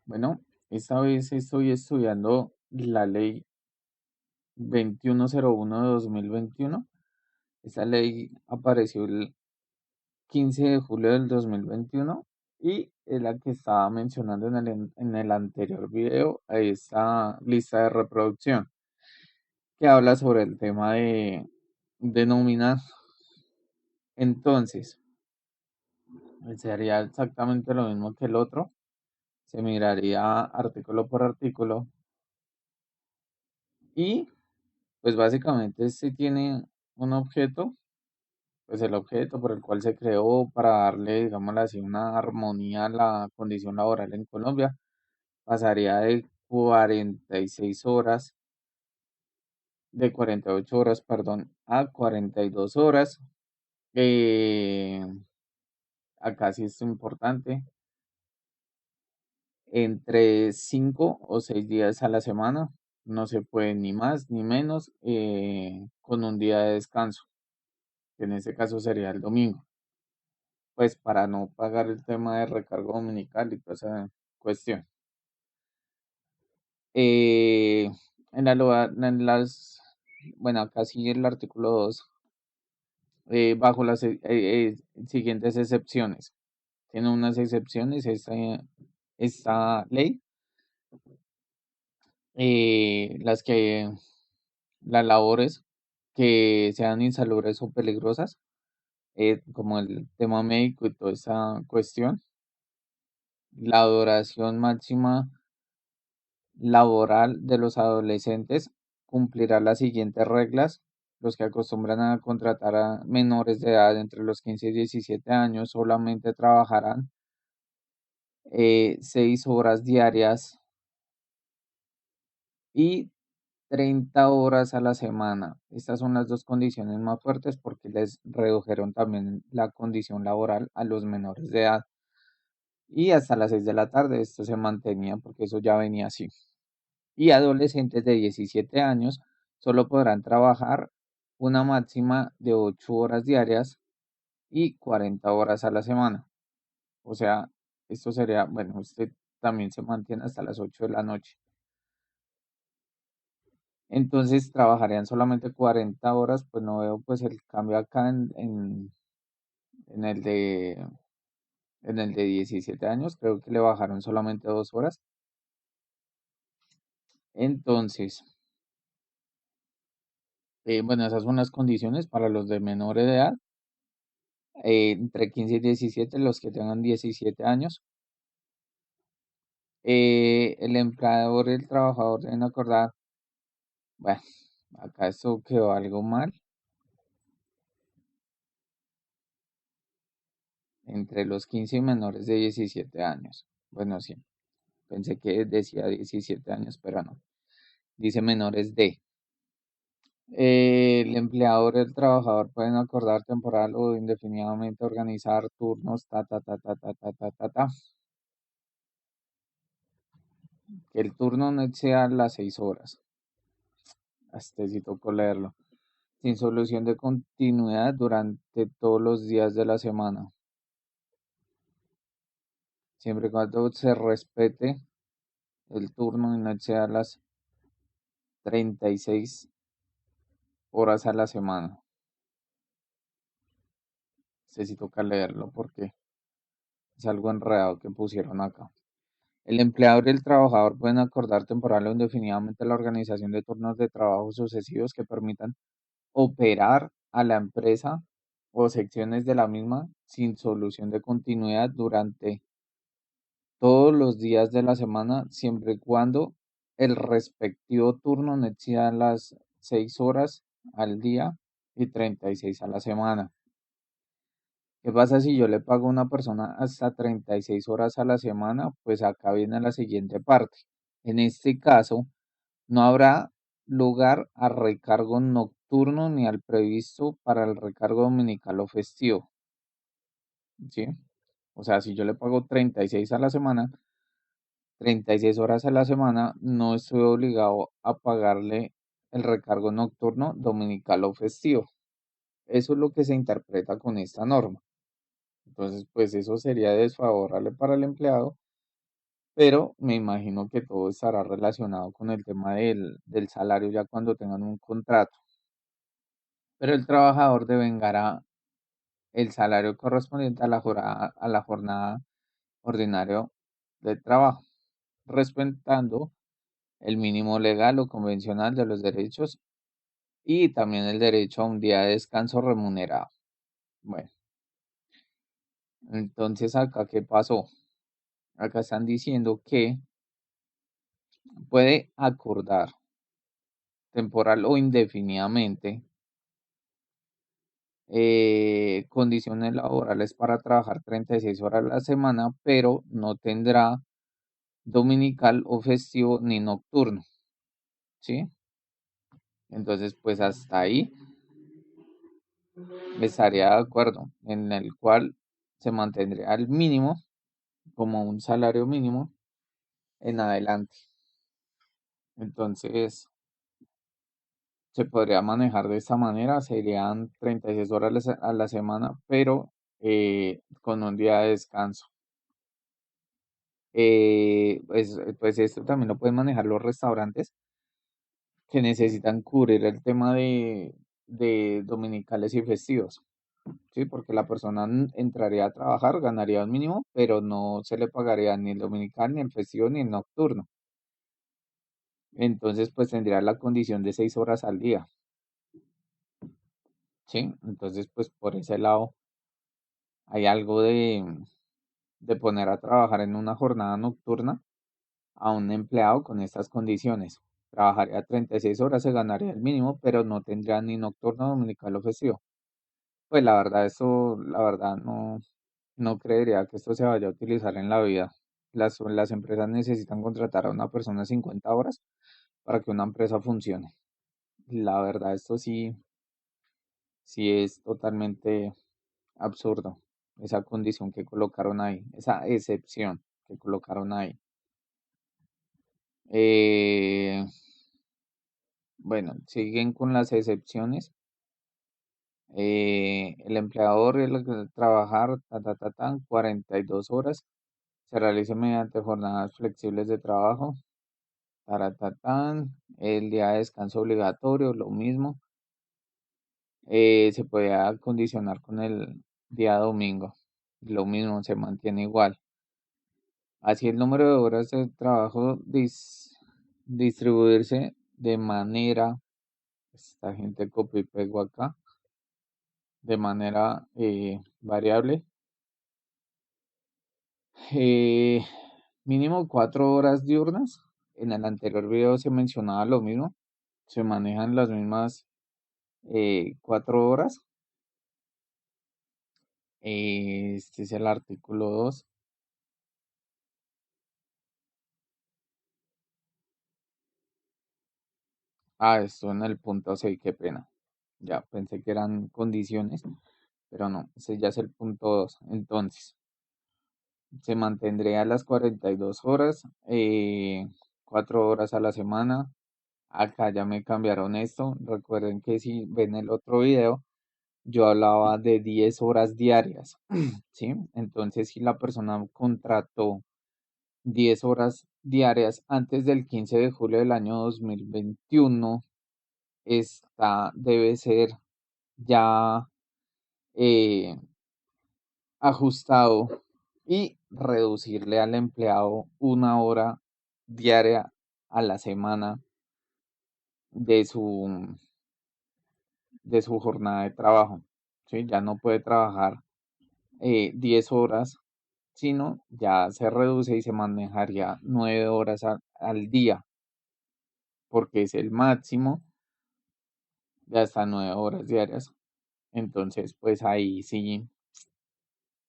Bueno, esta vez estoy estudiando la ley 2101 de 2021. Esta ley apareció el 15 de julio del 2021 y es la que estaba mencionando en el anterior video a esta lista de reproducción que habla sobre el tema de nóminas. Entonces, sería exactamente lo mismo que el otro. Se miraría artículo por artículo y pues básicamente este tiene un objeto, pues el objeto por el cual se creó para darle, digámoslo así, una armonía a la condición laboral en Colombia, pasaría de 46 horas, de 48 horas, perdón, a 42 horas. Eh, Acá sí es importante, entre 5 o 6 días a la semana, no se puede ni más ni menos, con un día de descanso, que en este caso sería el domingo. Pues para no pagar el tema de recargo dominical y toda esa cuestión. Eh, en las, bueno, acá sigue el artículo 2, bajo las siguientes excepciones. Tiene unas excepciones esta ley, eh, las labores que sean insalubres o peligrosas, como el tema médico y toda esa cuestión. La duración máxima laboral de los adolescentes cumplirá las siguientes reglas. Los que acostumbran a contratar a menores de edad entre los 15 y 17 años solamente trabajarán 6 horas diarias y 30 horas a la semana. Estas son las dos condiciones más fuertes porque les redujeron también la condición laboral a los menores de edad. Y hasta las 6 de la tarde esto se mantenía porque eso ya venía así. Y adolescentes de 17 años solo podrán trabajar una máxima de 8 horas diarias y 40 horas a la semana. O sea, esto sería, bueno, usted también se mantiene hasta las 8 de la noche. Entonces trabajarían solamente 40 horas, pues no veo pues el cambio acá en el en el de 17 años, creo que le bajaron solamente 2 horas. Entonces, bueno, esas son las condiciones para los de menores de edad. Entre 15 y 17, los que tengan 17 años. El empleador y el trabajador deben acordar, bueno, acá esto quedó algo mal, entre los 15 y menores de 17 años. Bueno, sí, pensé que decía 17 años, pero no, dice menores de. El empleador y el trabajador pueden acordar temporal o indefinidamente organizar turnos, ta. Que el turno no exceda las 6 horas. Hasta sí tocó leerlo. Sin solución de continuidad durante todos los días de la semana, siempre y cuando se respete el turno y no exceda las 36 horas a la semana. Necesito que leerlo porque es algo enredado que pusieron acá. El empleador y el trabajador pueden acordar temporal o indefinidamente la organización de turnos de trabajo sucesivos que permitan operar a la empresa o secciones de la misma sin solución de continuidad durante todos los días de la semana, siempre y cuando el respectivo turno no exceda las 6 horas al día y 36 a la semana. ¿Qué pasa si yo le pago a una persona hasta 36 horas a la semana? Pues acá viene la siguiente parte. En este caso, no habrá lugar a recargo nocturno ni al previsto para el recargo dominical o festivo. ¿Sí? O sea, si yo le pago 36 a la semana, 36 horas a la semana, no estoy obligado a pagarle el recargo nocturno, dominical o festivo. Eso es lo que se interpreta con esta norma. Entonces, pues eso sería desfavorable para el empleado, pero me imagino que todo estará relacionado con el tema del salario ya cuando tengan un contrato. Pero el trabajador devengará el salario correspondiente a la jornada ordinaria de trabajo, respetando el mínimo legal o convencional de los derechos y también el derecho a un día de descanso remunerado. Bueno, entonces acá, ¿qué pasó? Acá están diciendo que puede acordar temporal o indefinidamente condiciones laborales para trabajar 36 horas a la semana, pero no tendrá dominical o festivo ni nocturno, ¿sí? Entonces, pues hasta ahí estaría de acuerdo, en el cual se mantendría al mínimo, como un salario mínimo, en adelante. Entonces, se podría manejar de esta manera, serían 36 horas a la semana, pero con un día de descanso. Pues esto también lo pueden manejar los restaurantes que necesitan cubrir el tema de dominicales y festivos, ¿sí? Porque la persona entraría a trabajar, ganaría un mínimo, pero no se le pagaría ni el dominical, ni el festivo, ni el nocturno. Entonces, pues tendría la condición de 6 horas al día, ¿sí? Entonces, pues por ese lado hay algo de poner a trabajar en una jornada nocturna a un empleado con estas condiciones. Trabajaría 36 horas, se ganaría el mínimo, pero no tendría ni nocturno, dominical o festivo. Pues la verdad, la verdad no creería que esto se vaya a utilizar en la vida. Las empresas necesitan contratar a una persona 50 horas para que una empresa funcione. La verdad, esto sí es totalmente absurdo. Esa condición que colocaron ahí, esa excepción que colocaron ahí. Eh, bueno, siguen con las excepciones. El empleador, el trabajar, 42 horas, se realiza mediante jornadas flexibles de trabajo, taratatán, el día de descanso obligatorio, lo mismo, se puede acondicionar con el día domingo, lo mismo, se mantiene igual. Así el número de horas de trabajo distribuirse de manera, esta gente copia y pegó acá, de manera variable. Eh, Mínimo 4 horas diurnas. En el anterior video se mencionaba lo mismo. Se manejan las mismas 4 horas. Este es el artículo 2. Esto en el punto 6, qué pena. Ya pensé que eran condiciones, pero no, ese ya es el punto 2. Entonces, se mantendría las 42 horas, 4 horas a la semana. Acá ya me cambiaron esto. Recuerden que si ven el otro video, yo hablaba de 10 horas diarias, ¿sí? Entonces, si la persona contrató 10 horas diarias antes del 15 de julio del año 2021, debe ser ya eh, ajustado y reducirle al empleado 1 hora diaria a la semana de su jornada de trabajo, ¿sí? Ya no puede trabajar 10 horas, sino ya se reduce y se manejaría 9 horas al día, porque es el máximo de hasta 9 horas diarias. Entonces, pues ahí sí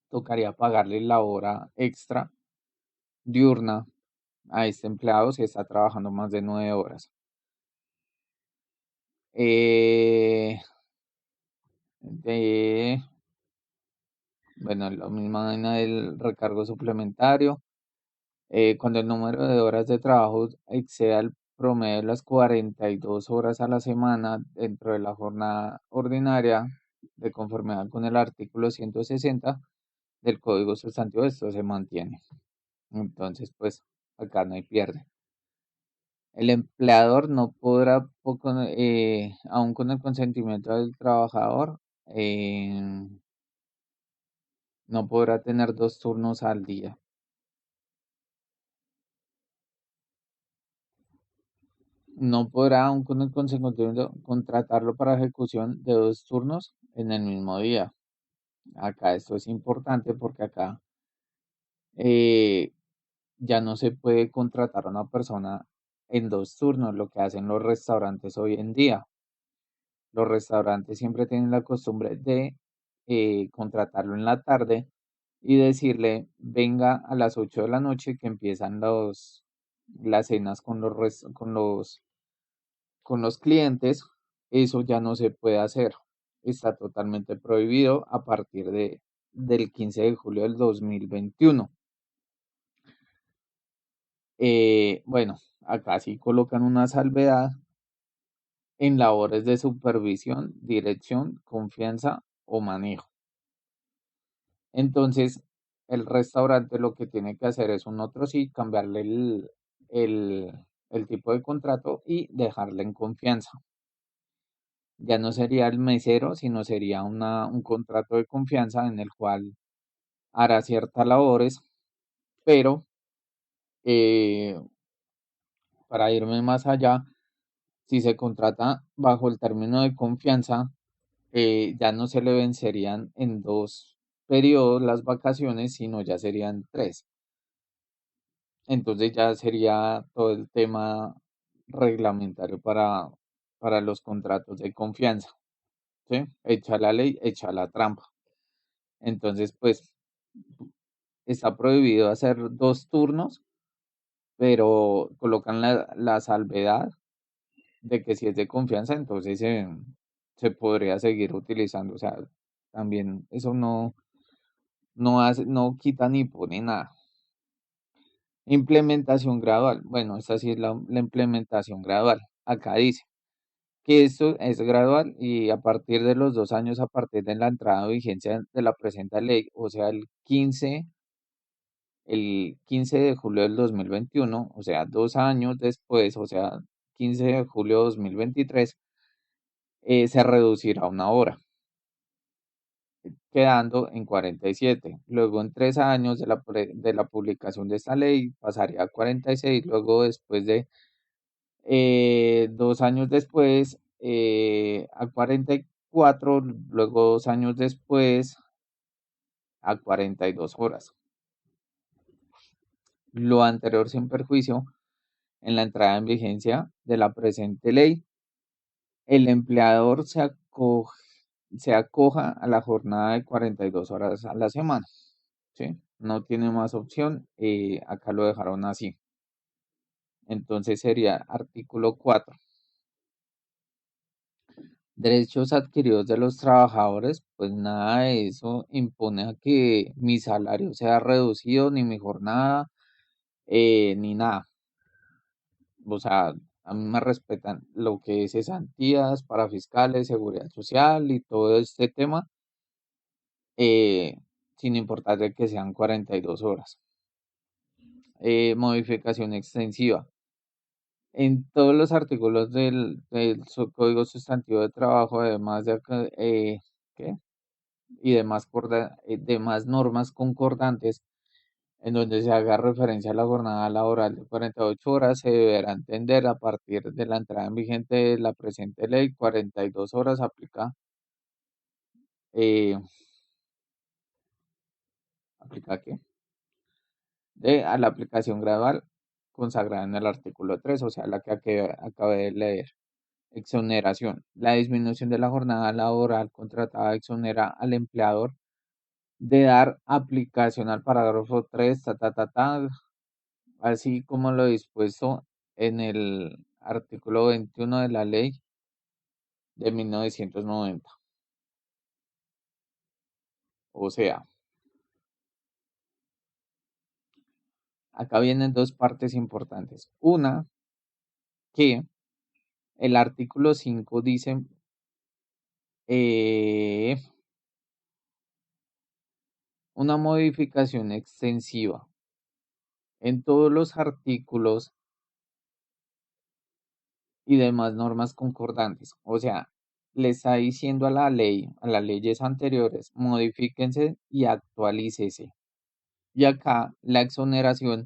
tocaría pagarle la hora extra diurna a este empleado si está trabajando más de 9 horas. Eh, de, bueno, la misma vaina del recargo suplementario. Cuando el número de horas de trabajo exceda el promedio de las 42 horas a la semana dentro de la jornada ordinaria, de conformidad con el artículo 160 del Código Sustantivo, esto se mantiene. Entonces, pues acá no hay pierde. El empleador no podrá, aun con el consentimiento del trabajador, eh, no podrá tener dos turnos al día. No podrá, aun con el consentimiento, contratarlo para ejecución de dos turnos en el mismo día. Acá esto es importante porque acá eh, ya no se puede contratar a una persona en dos turnos, lo que hacen los restaurantes hoy en día. Los restaurantes siempre tienen la costumbre de contratarlo en la tarde y decirle, venga a las 8 de la noche que empiezan las cenas con los clientes. Eso ya no se puede hacer. Está totalmente prohibido a partir del 15 de julio del 2021. Bueno, acá sí colocan una salvedad en labores de supervisión, dirección, confianza o manejo. Entonces, el restaurante lo que tiene que hacer es un otro sí, cambiarle el, el tipo de contrato y dejarle en confianza. Ya no sería el mesero, sino sería un contrato de confianza en el cual hará ciertas labores, pero eh, para irme más allá, si se contrata bajo el término de confianza, ya no se le vencerían en dos periodos las vacaciones, sino ya serían tres. Entonces ya sería todo el tema reglamentario para los contratos de confianza, ¿sí? Echa la ley, echa la trampa. Entonces, pues está prohibido hacer dos turnos, pero colocan la salvedad de que si es de confianza, entonces se podría seguir utilizando. O sea, también eso no quita ni pone nada. Implementación gradual. Bueno, esta sí es la implementación gradual. Acá dice que esto es gradual y a partir de los 2 años, a partir de la entrada de vigencia de la presente ley, o sea, el quince de julio del 2021, o sea, 2 años después, o sea, 15 de julio de 2023, se reducirá a una hora, quedando en 47. Luego, en 3 años de la publicación de esta ley, pasaría a 46. Luego, después de 2 años después, a 44. Luego, 2 años después, a 42 horas. Lo anterior sin perjuicio en la entrada en vigencia de la presente ley. El empleador se acoja a la jornada de 42 horas a la semana, ¿sí? No tiene más opción, acá lo dejaron así. Entonces sería artículo 4. Derechos adquiridos de los trabajadores, pues nada de eso impone a que mi salario sea reducido, ni mi jornada, ni nada. O sea, a mí me respetan lo que es cesantías para fiscales, seguridad social y todo este tema, eh, sin importar de que sean 42 horas. Modificación extensiva. En todos los artículos del Código Sustantivo de Trabajo, además ¿qué? Y demás normas concordantes, en donde se haga referencia a la jornada laboral de 48 horas, se deberá entender a partir de la entrada en vigente de la presente ley. 42 horas eh, ¿aplica qué? A la aplicación gradual consagrada en el artículo 3, o sea, la que acabé de leer. Exoneración. La disminución de la jornada laboral contratada exonera al empleador de dar aplicación al parágrafo 3, así como lo dispuesto en el artículo 21 de la ley de 1990. O sea, acá vienen dos partes importantes. Una, que el artículo 5 dice eh, una modificación extensiva en todos los artículos y demás normas concordantes. O sea, le está diciendo a la ley, a las leyes anteriores, modifíquense y actualícese. Y acá la exoneración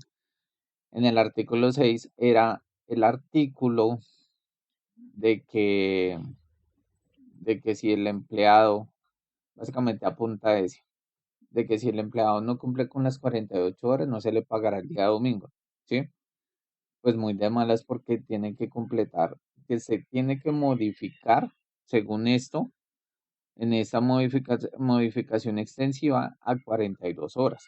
en el artículo 6 era el artículo de que, de que si el empleado, básicamente apunta a ese, de que si el empleado no cumple con las 48 horas, no se le pagará el día domingo, ¿sí? Pues muy de malas porque tiene que completar, que se tiene que modificar, según esto, en esta modificación extensiva a 42 horas.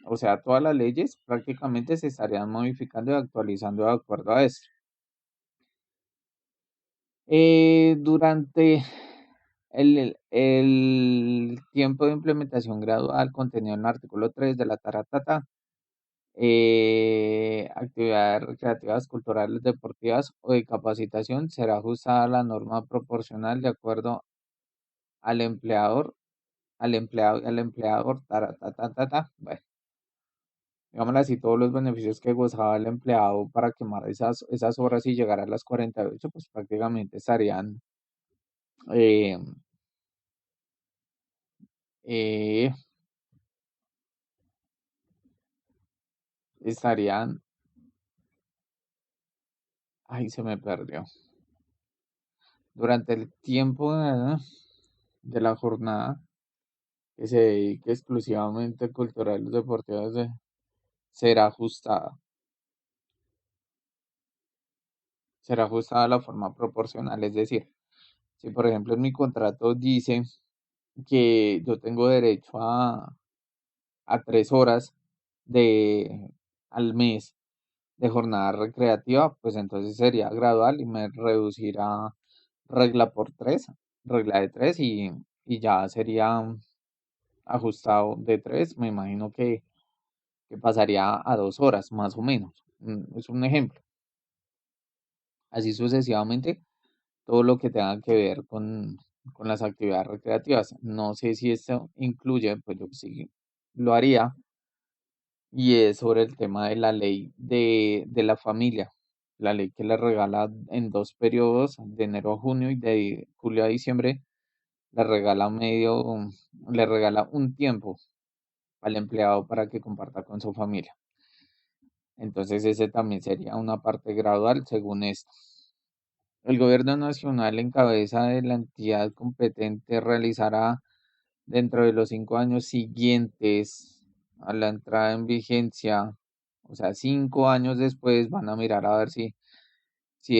O sea, todas las leyes prácticamente se estarían modificando y actualizando de acuerdo a esto. Durante el tiempo de implementación gradual contenido en el artículo 3 de la Taratata, actividades recreativas, culturales, deportivas o de capacitación será ajustada a la norma proporcional de acuerdo al empleador, al empleado y al empleador, taratatata. Bueno, digámoslo así, todos los beneficios que gozaba el empleado para quemar esas horas y llegar a las 48, pues prácticamente eh, eh, estarían, ay, se me perdió. Durante el tiempo de la jornada que se dedique exclusivamente a culturales deportivos será ajustada. Será ajustada a la forma proporcional. Es decir, si por ejemplo en mi contrato dice que yo tengo derecho a 3 horas de al mes de jornada recreativa, pues entonces sería gradual y me reducirá regla por tres, regla de tres y ya sería ajustado de tres. Me imagino que pasaría a 2 horas más o menos. Es un ejemplo. Así sucesivamente, todo lo que tenga que ver con las actividades recreativas. No sé si esto incluye, pues yo sí lo haría, y es sobre el tema de la ley de la familia, la ley que le regala en 2 periodos, de enero a junio y de julio a diciembre, le regala le regala un tiempo al empleado para que comparta con su familia. Entonces ese también sería una parte gradual según esto. El gobierno nacional en cabeza de la entidad competente realizará dentro de los 5 años siguientes a la entrada en vigencia, o sea, 5 años después van a mirar a ver si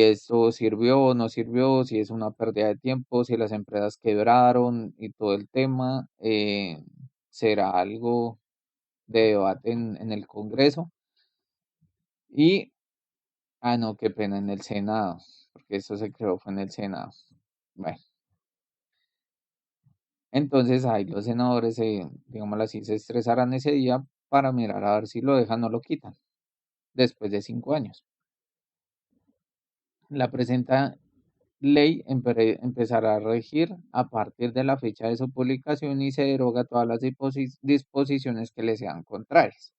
esto sirvió o no sirvió, si es una pérdida de tiempo, si las empresas quebraron y todo el tema. Será algo de debate en el Congreso y, no, qué pena, en el Senado, porque esto se creó fue en el Senado. Bueno, entonces ahí los senadores, digámoslo así, se estresarán ese día para mirar a ver si lo dejan o lo quitan después de 5 años. La presenta ley empezará a regir a partir de la fecha de su publicación y se deroga todas las disposiciones que le sean contrarias.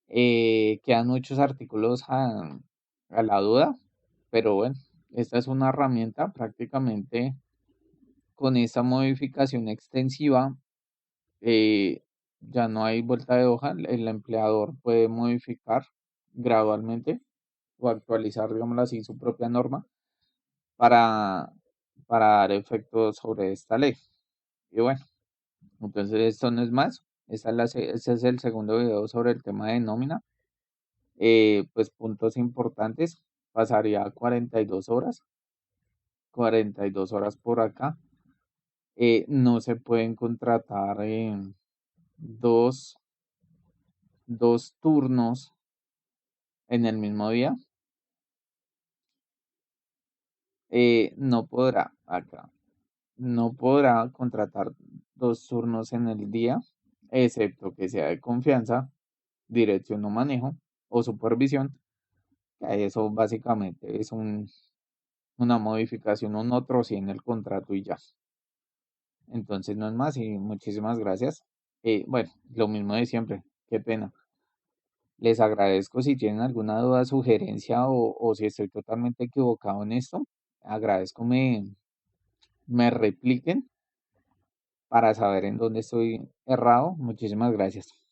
Quedan muchos artículos a la duda, pero bueno, esta es una herramienta prácticamente con esta modificación extensiva. Ya no hay vuelta de hoja, el empleador puede modificar gradualmente o actualizar, digámoslo así, su propia norma para, para dar efecto sobre esta ley. Y bueno, entonces esto no es más. Este es el segundo video sobre el tema de nómina. Pues puntos importantes, pasaría a 42 horas, 42 horas por acá. No se pueden contratar dos, dos turnos en el mismo día. No podrá acá, no podrá contratar 2 turnos en el día, excepto que sea de confianza, dirección o manejo o supervisión. Que eso básicamente es una modificación, un otro sí en el contrato y ya. Entonces no es más y muchísimas gracias. Bueno, lo mismo de siempre, qué pena. Les agradezco si tienen alguna duda, sugerencia o si estoy totalmente equivocado en esto. Agradezco me repliquen para saber en dónde estoy errado. Muchísimas gracias.